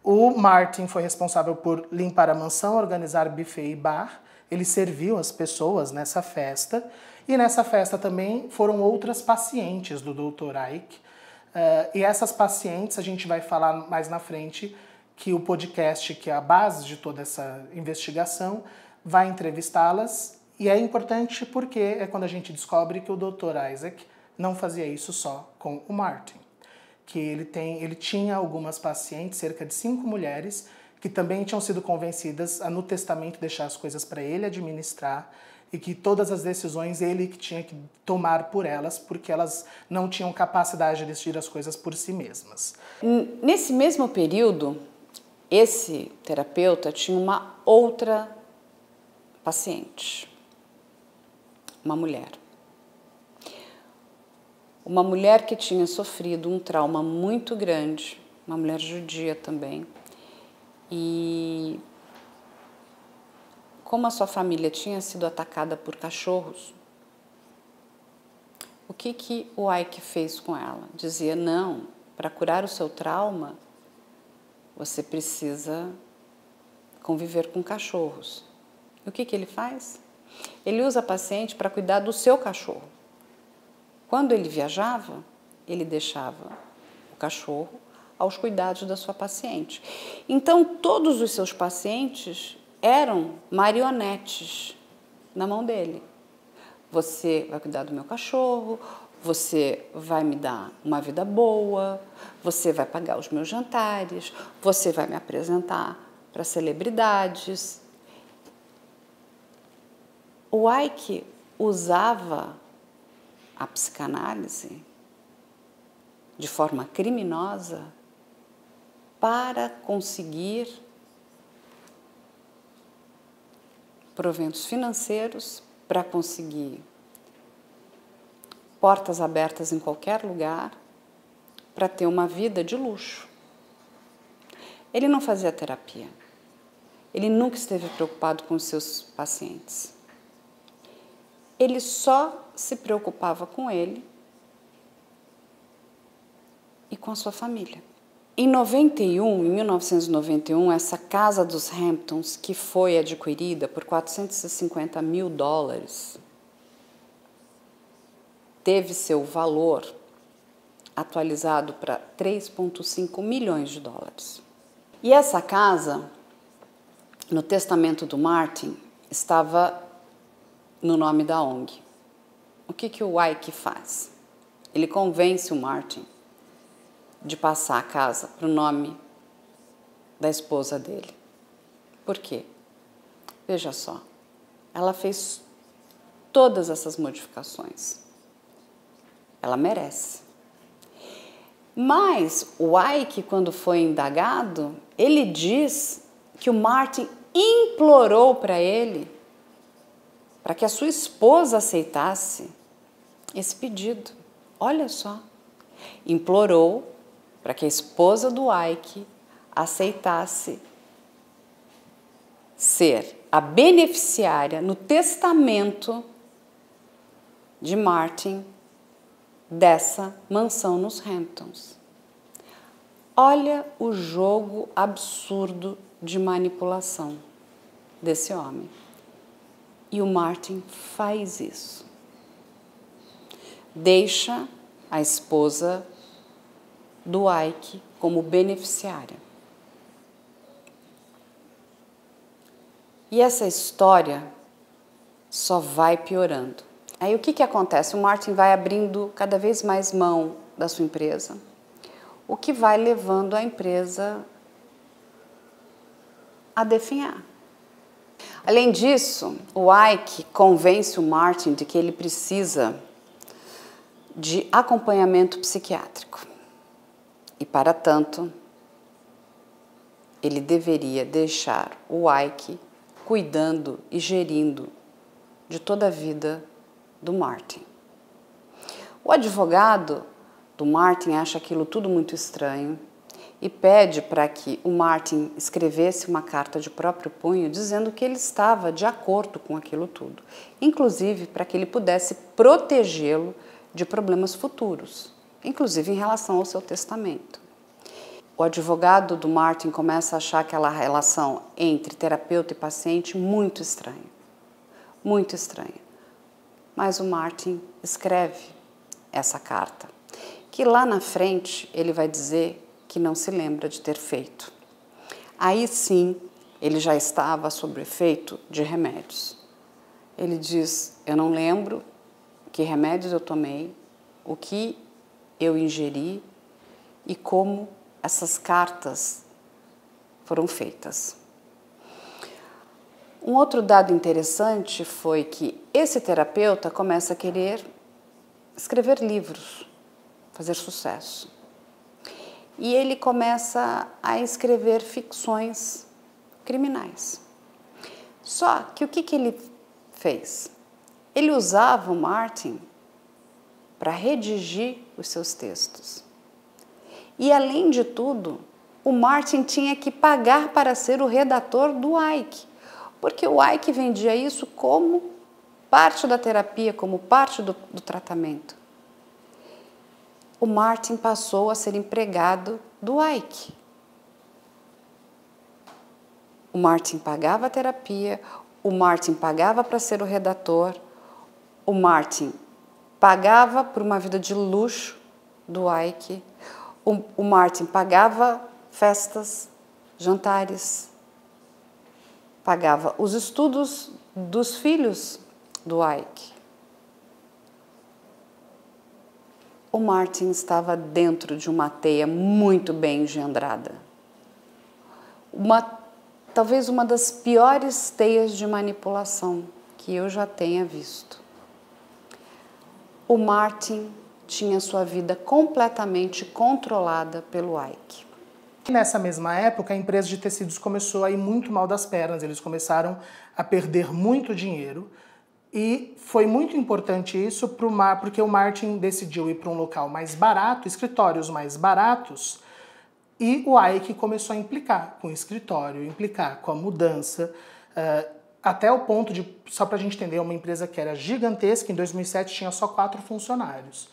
O Martin foi responsável por limpar a mansão, organizar buffet e bar. Ele serviu as pessoas nessa festa. E nessa festa também foram outras pacientes do Dr. Ike. E essas pacientes, a gente vai falar mais na frente, que o podcast, que é a base de toda essa investigação, vai entrevistá-las. E é importante porque é quando a gente descobre que o Dr. Isaac não fazia isso só com o Martin. Que ele tinha algumas pacientes, cerca de 5 mulheres, que também tinham sido convencidas a no testamento deixar as coisas para ele administrar, e que todas as decisões ele que tinha que tomar por elas, porque elas não tinham capacidade de decidir as coisas por si mesmas.
Nesse mesmo período, esse terapeuta tinha uma outra paciente, uma mulher. Uma mulher que tinha sofrido um trauma muito grande, uma mulher judia também, e como a sua família tinha sido atacada por cachorros, o que o Ike fez com ela? Dizia, não, para curar o seu trauma, você precisa conviver com cachorros. E o que ele faz? Ele usa a paciente para cuidar do seu cachorro. Quando ele viajava, ele deixava o cachorro aos cuidados da sua paciente. Então, todos os seus pacientes eram marionetes na mão dele. Você vai cuidar do meu cachorro, você vai me dar uma vida boa, você vai pagar os meus jantares, você vai me apresentar para celebridades. O Ike usava a psicanálise de forma criminosa para conseguir proventos financeiros, para conseguir portas abertas em qualquer lugar, para ter uma vida de luxo. Ele não fazia terapia. Ele nunca esteve preocupado com os seus pacientes. Ele só se preocupava com ele e com a sua família. Em 1991, essa casa dos Hamptons, que foi adquirida por $450 mil, teve seu valor atualizado para $3,5 milhões. E essa casa, no testamento do Martin, estava no nome da ONG. O que o Ike faz? Ele convence o Martin de passar a casa para o nome da esposa dele. Por quê? Veja só, ela fez todas essas modificações. Ela merece. Mas o Ike, quando foi indagado, ele diz que o Martin implorou para ele, para que a sua esposa aceitasse esse pedido. Olha só, implorou para que a esposa do Ike aceitasse ser a beneficiária no testamento de Martin dessa mansão nos Hamptons. Olha o jogo absurdo de manipulação desse homem. E o Martin faz isso. Deixa a esposa do Ike como beneficiária. E essa história só vai piorando. Aí o que acontece? O Martin vai abrindo cada vez mais mão da sua empresa, o que vai levando a empresa a definhar. Além disso, o Ike convence o Martin de que ele precisa de acompanhamento psiquiátrico. E, para tanto, ele deveria deixar o Ike cuidando e gerindo de toda a vida do Martin. O advogado do Martin acha aquilo tudo muito estranho e pede para que o Martin escrevesse uma carta de próprio punho dizendo que ele estava de acordo com aquilo tudo, inclusive para que ele pudesse protegê-lo de problemas futuros, inclusive em relação ao seu testamento. O advogado do Martin começa a achar aquela relação entre terapeuta e paciente muito estranha, muito estranha. Mas o Martin escreve essa carta, que lá na frente ele vai dizer que não se lembra de ter feito. Aí sim, ele já estava sob efeito de remédios. Ele diz, eu não lembro que remédios eu tomei, o que eu ingeri e como essas cartas foram feitas. Um outro dado interessante foi que esse terapeuta começa a querer escrever livros, fazer sucesso. E ele começa a escrever ficções criminais. Só que o que ele fez? Ele usava o Martin para redigir os seus textos. E, além de tudo, o Martin tinha que pagar para ser o redator do Ike, porque o Ike vendia isso como parte da terapia, como parte do tratamento. O Martin passou a ser empregado do Ike. O Martin pagava a terapia, o Martin pagava para ser o redator, o Martin pagava por uma vida de luxo do Ike, O Martin pagava festas, jantares, pagava os estudos dos filhos do Ike. O Martin estava dentro de uma teia muito bem engendrada. Talvez uma das piores teias de manipulação que eu já tenha visto. O Martin tinha sua vida completamente controlada pelo Ike.
Nessa mesma época, a empresa de tecidos começou a ir muito mal das pernas, eles começaram a perder muito dinheiro e foi muito importante isso porque o Martin decidiu ir para um local mais barato, escritórios mais baratos, e o Ike começou a implicar com o escritório, implicar com a mudança, até o ponto de, só para a gente entender, uma empresa que era gigantesca, em 2007 tinha só 4 funcionários.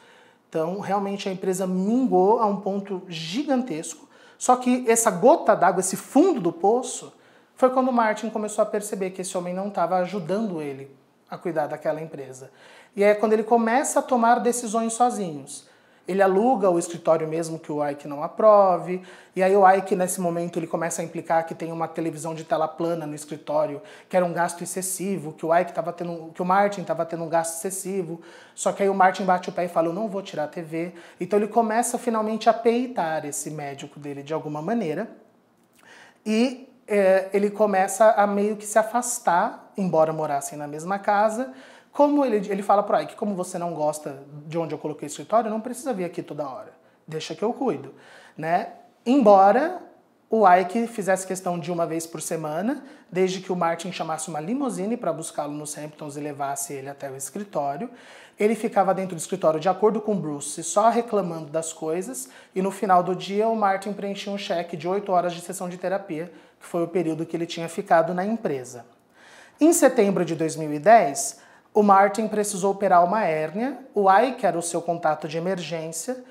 Então, realmente a empresa mingou a um ponto gigantesco. Só que essa gota d'água, esse fundo do poço, foi quando o Martin começou a perceber que esse homem não estava ajudando ele a cuidar daquela empresa. E é quando ele começa a tomar decisões sozinhos. Ele aluga o escritório mesmo que o Ike não aprove, e aí o Ike, nesse momento, ele começa a implicar que tem uma televisão de tela plana no escritório, que era um gasto excessivo, que o Martin estava tendo um gasto excessivo, só que aí o Martin bate o pé e fala, eu não vou tirar a TV. Então ele começa finalmente a peitar esse médico dele de alguma maneira, e ele começa a meio que se afastar, embora morassem na mesma casa. Como ele fala pro Ike, como você não gosta de onde eu coloquei o escritório, não precisa vir aqui toda hora, deixa que eu cuido, né? Embora o Ike fizesse questão de uma vez por semana, desde que o Martin chamasse uma limusine para buscá-lo nos Hamptons e levasse ele até o escritório, ele ficava dentro do escritório de acordo com Bruce, só reclamando das coisas, e no final do dia o Martin preenchia um cheque de 8 horas de sessão de terapia, que foi o período que ele tinha ficado na empresa. Em setembro de 2010, o Martin precisou operar uma hérnia, o Ike era o seu contato de emergência,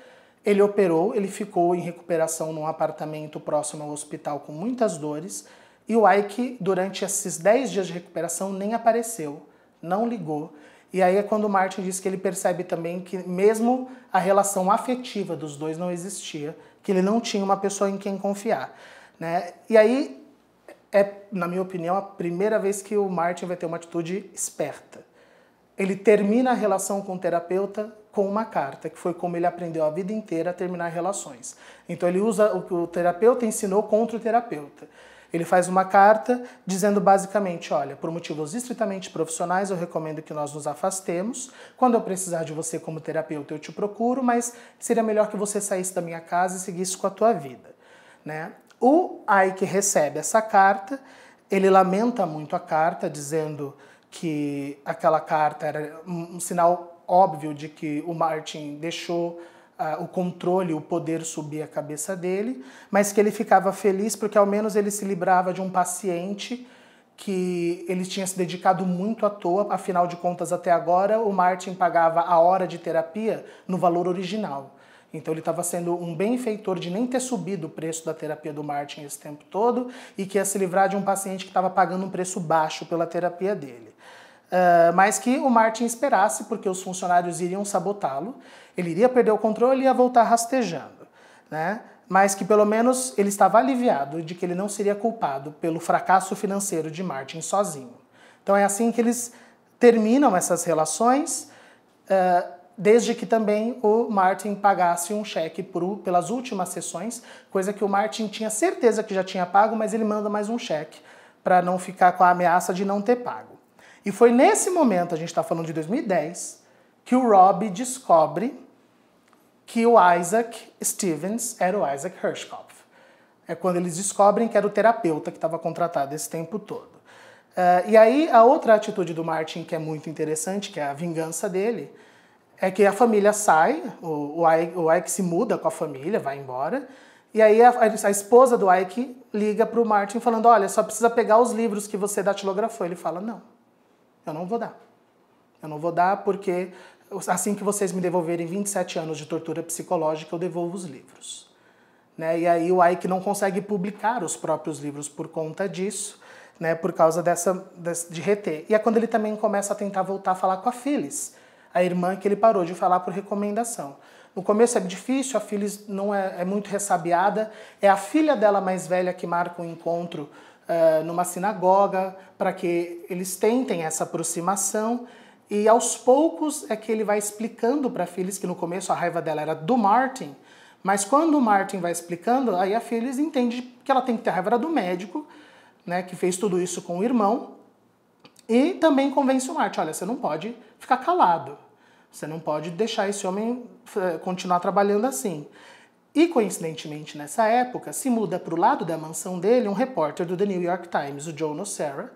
ele operou, ele ficou em recuperação num apartamento próximo ao hospital com muitas dores, e o Ike, durante esses 10 dias de recuperação, nem apareceu, não ligou. E aí é quando o Martin diz que ele percebe também que mesmo a relação afetiva dos dois não existia, que ele não tinha uma pessoa em quem confiar, né? E aí é, na minha opinião, a primeira vez que o Martin vai ter uma atitude esperta. Ele termina a relação com o terapeuta com uma carta, que foi como ele aprendeu a vida inteira a terminar relações. Então ele usa o que o terapeuta ensinou contra o terapeuta. Ele faz uma carta dizendo basicamente, olha, por motivos estritamente profissionais eu recomendo que nós nos afastemos. Quando eu precisar de você como terapeuta eu te procuro, mas seria melhor que você saísse da minha casa e seguisse com a tua vida, né? O Ike recebe essa carta, ele lamenta muito a carta, dizendo que aquela carta era um sinal óbvio de que o Martin deixou o controle, o poder subir a cabeça dele, mas que ele ficava feliz porque ao menos ele se livrava de um paciente que ele tinha se dedicado muito à toa, afinal de contas até agora o Martin pagava a hora de terapia no valor original. Então ele estava sendo um benfeitor de nem ter subido o preço da terapia do Martin esse tempo todo e que ia se livrar de um paciente que estava pagando um preço baixo pela terapia dele. Mas que o Martin esperasse, porque os funcionários iriam sabotá-lo, ele iria perder o controle e ia voltar rastejando, né? Mas que pelo menos ele estava aliviado de que ele não seria culpado pelo fracasso financeiro de Martin sozinho. Então é assim que eles terminam essas relações, desde que também o Martin pagasse um cheque pelas últimas sessões, coisa que o Martin tinha certeza que já tinha pago, mas ele manda mais um cheque para não ficar com a ameaça de não ter pago. E foi nesse momento, a gente está falando de 2010, que o Rob descobre que o Isaac Stevens era o Isaac Hirschkopf. É quando eles descobrem que era o terapeuta que estava contratado esse tempo todo. E aí, a outra atitude do Martin, que é muito interessante, que é a vingança dele, é que a família sai, o Ike se muda com a família, vai embora, e aí a esposa do Ike liga para o Martin falando, olha, só precisa pegar os livros que você datilografou. Ele fala, não, eu não vou dar. Eu não vou dar porque assim que vocês me devolverem 27 anos de tortura psicológica, eu devolvo os livros. Né? E aí o Ike não consegue publicar os próprios livros por conta disso, né? Por causa de reter. E é quando ele também começa a tentar voltar a falar com a Phyllis, a irmã que ele parou de falar por recomendação. No começo é difícil, a Phyllis não é muito ressabiada, é a filha dela mais velha que marca um encontro numa sinagoga para que eles tentem essa aproximação, e aos poucos é que ele vai explicando para a Phyllis que no começo a raiva dela era do Martin, mas quando o Martin vai explicando, aí a Phyllis entende que ela tem que ter raiva do médico, né, que fez tudo isso com o irmão, e também convence o Martin, olha, você não pode ficar calado, você não pode deixar esse homem continuar trabalhando assim. E, coincidentemente, nessa época, se muda para o lado da mansão dele um repórter do The New York Times, o Joe Nocera,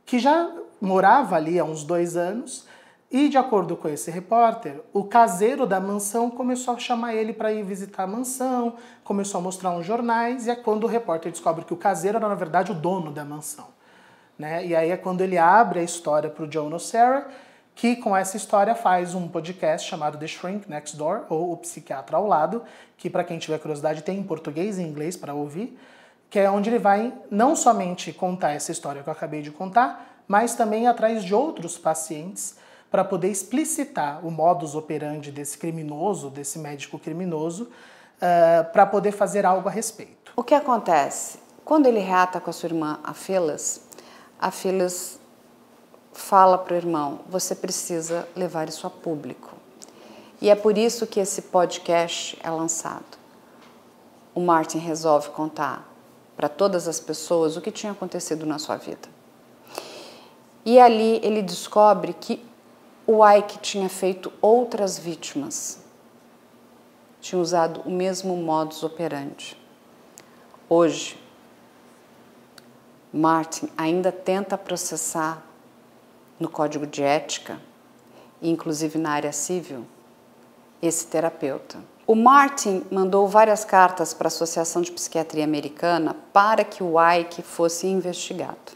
que já morava ali há uns 2 anos, e, de acordo com esse repórter, o caseiro da mansão começou a chamar ele para ir visitar a mansão, começou a mostrar uns jornais, e é quando o repórter descobre que o caseiro era, na verdade, o dono da mansão, né? E aí é quando ele abre a história para o Joe Nocera, que com essa história faz um podcast chamado The Shrink Next Door, ou O Psiquiatra ao Lado, que para quem tiver curiosidade tem em português e em inglês para ouvir, que é onde ele vai não somente contar essa história que eu acabei de contar, mas também atrás de outros pacientes para poder explicitar o modus operandi desse criminoso, desse médico criminoso, para poder fazer algo a respeito.
O que acontece? Quando ele reata com a sua irmã, a Phyllis fala para o irmão, você precisa levar isso a público. E é por isso que esse podcast é lançado. O Martin resolve contar para todas as pessoas o que tinha acontecido na sua vida. E ali ele descobre que o Ike tinha feito outras vítimas. Tinha usado o mesmo modus operandi. Hoje, Martin ainda tenta processar no Código de Ética, e inclusive na área civil, esse terapeuta. O Martin mandou várias cartas para a Associação de Psiquiatria Americana para que o Ike fosse investigado.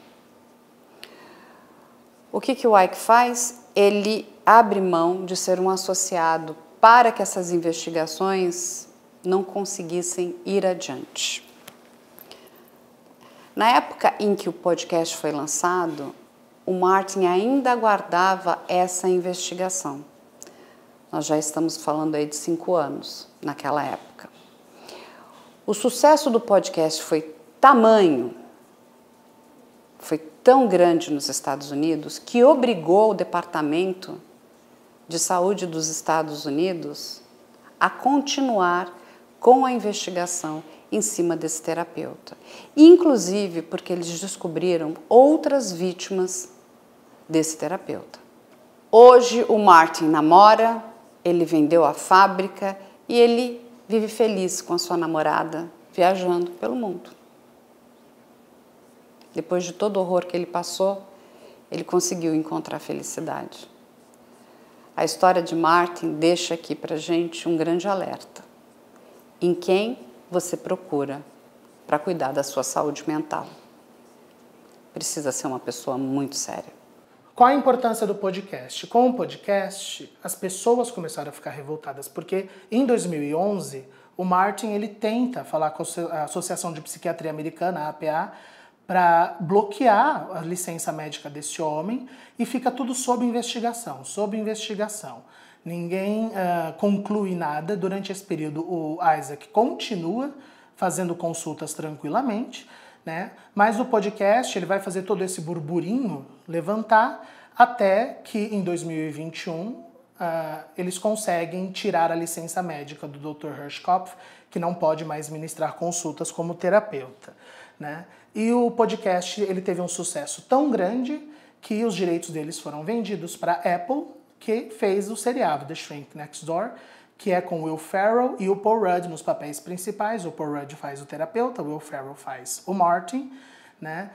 O que o Ike faz? Ele abre mão de ser um associado para que essas investigações não conseguissem ir adiante. Na época em que o podcast foi lançado, o Martin ainda aguardava essa investigação. Nós já estamos falando aí de 5 anos naquela época. O sucesso do podcast foi tamanho, foi tão grande nos Estados Unidos, que obrigou o Departamento de Saúde dos Estados Unidos a continuar com a investigação em cima desse terapeuta. Inclusive porque eles descobriram outras vítimas desse terapeuta. Hoje o Martin namora, ele vendeu a fábrica e ele vive feliz com a sua namorada, viajando pelo mundo. Depois de todo o horror que ele passou, ele conseguiu encontrar felicidade. A história de Martin deixa aqui pra gente um grande alerta. Em quem você procura para cuidar da sua saúde mental? Precisa ser uma pessoa muito séria.
Qual a importância do podcast? Com o podcast, as pessoas começaram a ficar revoltadas, porque em 2011, o Martin ele tenta falar com a Associação de Psiquiatria Americana, a APA, para bloquear a licença médica desse homem, e fica tudo sob investigação, Ninguém conclui nada. Durante esse período, o Isaac continua fazendo consultas tranquilamente, né? Mas o podcast ele vai fazer todo esse burburinho levantar até que em 2021 eles conseguem tirar a licença médica do Dr. Hirschkopf, que não pode mais ministrar consultas como terapeuta, né? E o podcast ele teve um sucesso tão grande que os direitos deles foram vendidos para a Apple, que fez o seriado The Shrink Next Door, que é com Will Ferrell e o Paul Rudd nos papéis principais. O Paul Rudd faz o terapeuta, o Will Ferrell faz o Martin, né?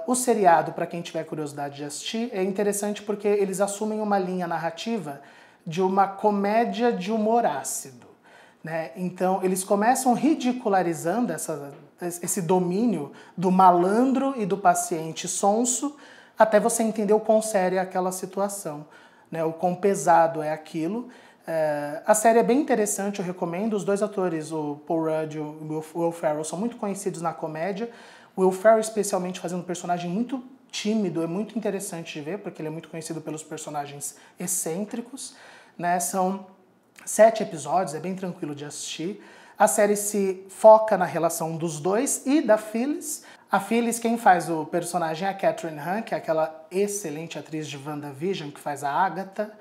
O seriado, para quem tiver curiosidade de assistir, é interessante porque eles assumem uma linha narrativa de uma comédia de humor ácido, né? Então, eles começam ridicularizando esse domínio do malandro e do paciente sonso, até você entender o quão séria é aquela situação, né? O quão pesado é aquilo. A série é bem interessante, eu recomendo. Os dois atores, o Paul Rudd e o Will Ferrell, são muito conhecidos na comédia. O Will Ferrell, especialmente, fazendo um personagem muito tímido, é muito interessante de ver, porque ele é muito conhecido pelos personagens excêntricos, né? São 7 episódios, é bem tranquilo de assistir. A série se foca na relação dos dois e da Phyllis. A Phyllis, quem faz o personagem é a Catherine Hahn, que é aquela excelente atriz de WandaVision, que faz a Agatha,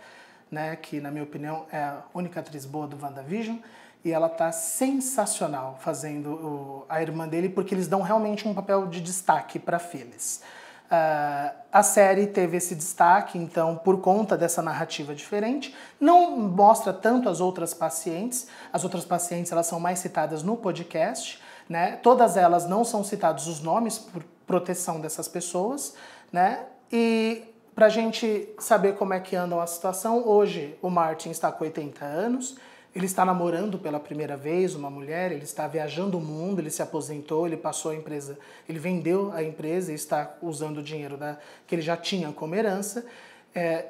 né, que na minha opinião é a única atriz boa do WandaVision. E ela tá sensacional fazendo a irmã dele, porque eles dão realmente um papel de destaque para Phyllis. A série teve esse destaque, então, por conta dessa narrativa diferente. Não mostra tanto as outras pacientes. As outras pacientes, elas são mais citadas no podcast, né? Todas elas não são citados os nomes por proteção dessas pessoas, né? E pra gente saber como é que andam a situação, hoje o Martin está com 80 anos, ele está namorando pela primeira vez uma mulher, ele está viajando o mundo, ele se aposentou, ele passou a empresa, ele vendeu a empresa e está usando o dinheiro que ele já tinha como herança.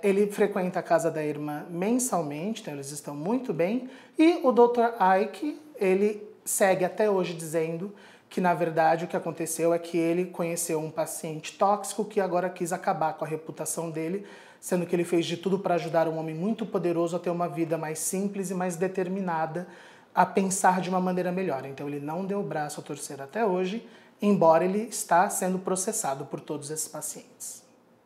Ele frequenta a casa da irmã mensalmente, então eles estão muito bem. E o Dr. Ike, ele segue até hoje dizendo que, na verdade, o que aconteceu é que ele conheceu um paciente tóxico que agora quis acabar com a reputação dele, sendo que ele fez de tudo para ajudar um homem muito poderoso a ter uma vida mais simples e mais determinada, a pensar de uma maneira melhor. Então ele não deu o braço a torcer até hoje, embora ele está sendo processado por todos esses pacientes.